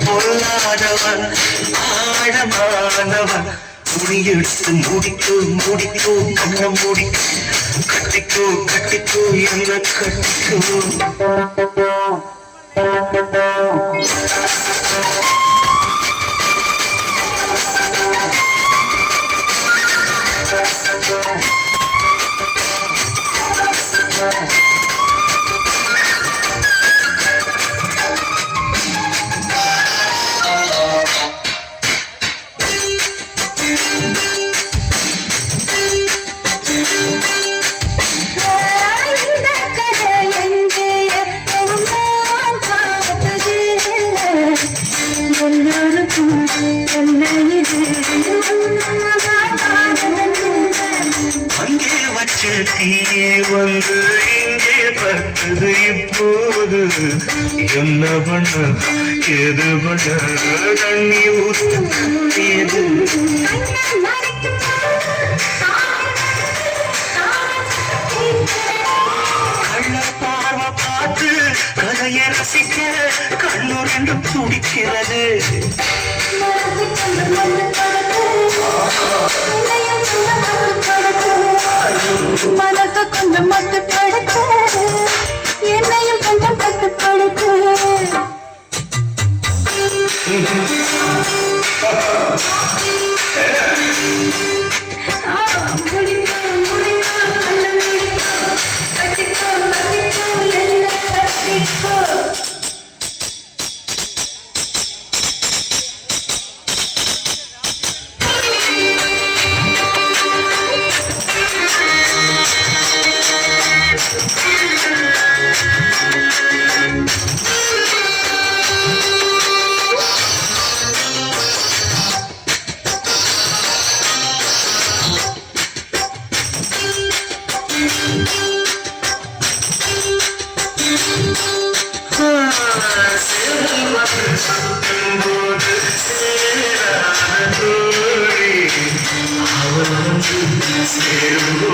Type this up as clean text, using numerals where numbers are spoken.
பொல்லாதவன் ஆழமானவன் முடியெடுத்து முடிக்கோ முடிக்கோ கண்ண முடிக்கோ கட்டிக்கோ கட்டிக்கோ என்ன கட்டிக்கோ அங்கே வச்ச தீயே வந்து இங்கே பட்டது இப்போது என்ன பண்ண எது பண்ண தண்ணி ஊற்று கள்ள பார்வை பார்த்து கதையை ரசிக்க கண்ணூர் என்று துடிக்கிறது மனசு கொஞ்சம் மட்டுப்படுத்து என்னையும் கொஞ்சம் கட்டுப்படுத்து சேரும்